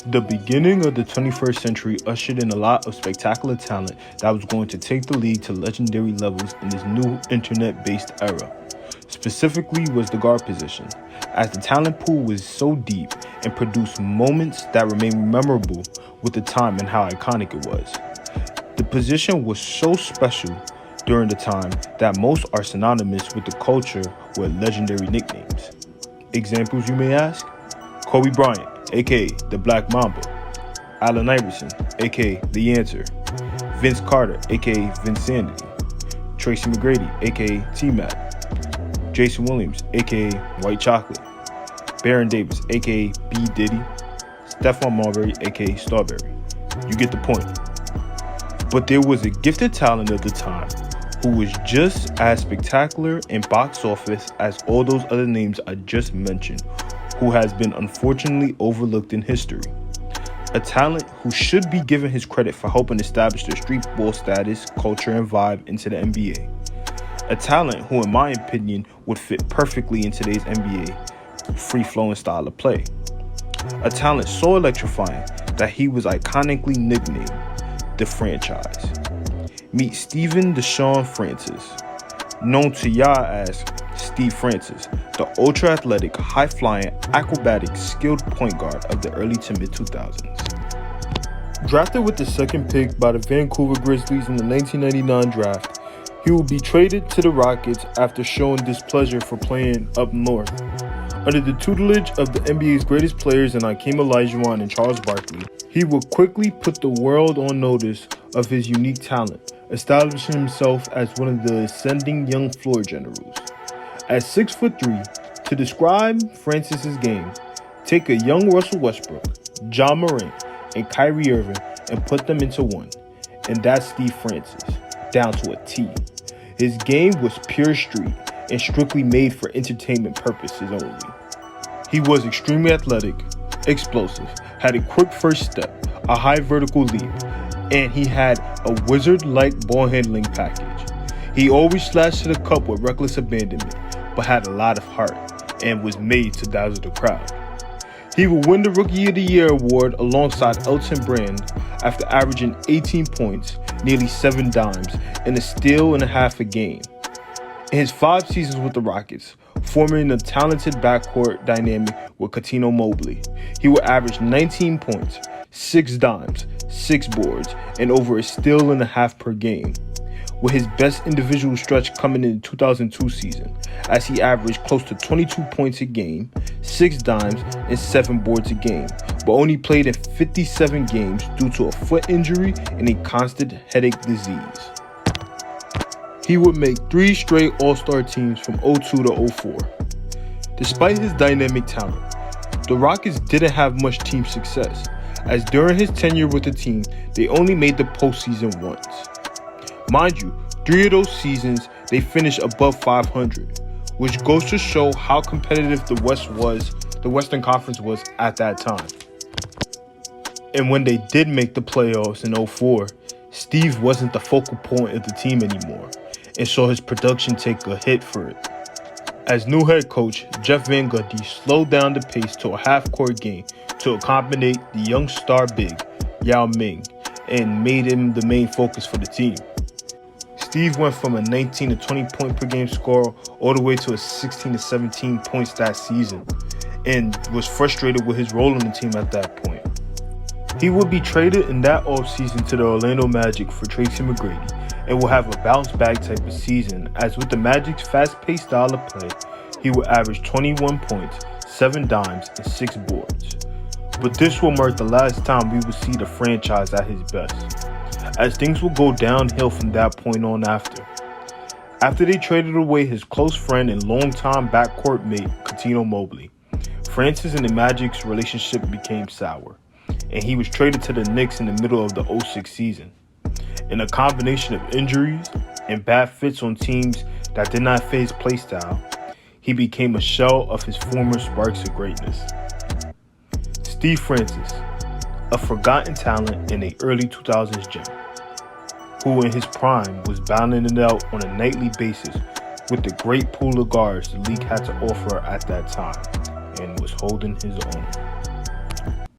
The beginning of the 21st century ushered in a lot of spectacular talent that was going to take the league to legendary levels in this new internet-based era. Specifically was the guard position, as the talent pool was so deep and produced moments that remain memorable with the time and how iconic it was. The position was so special during the time that most are synonymous with the culture with legendary nicknames. Examples, you may ask? Kobe Bryant, aka the Black Mamba; Allen Iverson, aka the Answer; Vince Carter, aka Vince Sanity; Tracy McGrady, aka T-Mac; Jason Williams, aka White Chocolate; Baron Davis, aka B. Diddy; Stephon Marbury, aka Strawberry. You get the point. But there was a gifted talent of the time who was just as spectacular in box office as all those other names I just mentioned, who has been unfortunately overlooked in history. A talent who should be given his credit for helping establish the street ball status, culture, and vibe into the NBA. A talent who, in my opinion, would fit perfectly in today's NBA free-flowing style of play. A talent so electrifying that he was iconically nicknamed the Franchise. Meet Stephen Deshaun Francis, known to y'all as Steve Francis, the ultra-athletic, high-flying, acrobatic, skilled point guard of the early to mid-2000s. Drafted with the second pick by the Vancouver Grizzlies in the 1999 draft, he will be traded to the Rockets after showing displeasure for playing up north. Under the tutelage of the NBA's greatest players in Hakeem Olajuwon and Charles Barkley, he would quickly put the world on notice of his unique talent, establishing himself as one of the ascending young floor generals. At 6'3", to describe Francis's game, take a young Russell Westbrook, Ja Morant, and Kyrie Irving and put them into one, and that's Steve Francis, down to a T. His game was pure street and strictly made for entertainment purposes only. He was extremely athletic, explosive, had a quick first step, a high vertical leap, and he had a wizard-like ball handling package. He always slashed to the cup with reckless abandonment, but had a lot of heart and was made to dazzle the crowd. He will win the Rookie of the Year award alongside Elton Brand after averaging 18 points, nearly 7 dimes, and a steal and a half a game. In his 5 seasons with the Rockets, forming a talented backcourt dynamic with Cuttino Mobley, he would average 19 points, 6 dimes, 6 boards, and over a steal and a half per game, with his best individual stretch coming in the 2002 season, as he averaged close to 22 points a game, 6 dimes, and 7 boards a game, but only played in 57 games due to a foot injury and a constant headache disease. He would make 3 straight All-Star teams from 02 to 04. Despite his dynamic talent, the Rockets didn't have much team success, as during his tenure with the team, they only made the postseason once. Mind you, 3 of those seasons, they finished above 500, which goes to show how competitive the Western Conference was at that time. And when they did make the playoffs in 04, Steve wasn't the focal point of the team anymore, and saw his production take a hit for it. As new head coach, Jeff Van Gundy slowed down the pace to a half-court game to accommodate the young star big, Yao Ming, and made him the main focus for the team. Steve went from a 19 to 20 point per game scorer all the way to a 16 to 17 points that season, and was frustrated with his role on the team at that point. He would be traded in that offseason to the Orlando Magic for Tracy McGrady, and will have a bounce-back type of season, as with the Magic's fast-paced style of play, he would average 21 points, 7 dimes, and 6 boards. But this will mark the last time we will see the franchise at his best, as things will go downhill from that point on after. After they traded away his close friend and longtime backcourt mate, Cuttino Mobley, Francis and the Magic's relationship became sour, and he was traded to the Knicks in the middle of the 06 season. In a combination of injuries and bad fits on teams that did not fit his playstyle, he became a shell of his former sparks of greatness. Steve Francis, a forgotten talent in the early 2000s gem, who in his prime was battling it out on a nightly basis with the great pool of guards the league had to offer at that time, and was holding his own.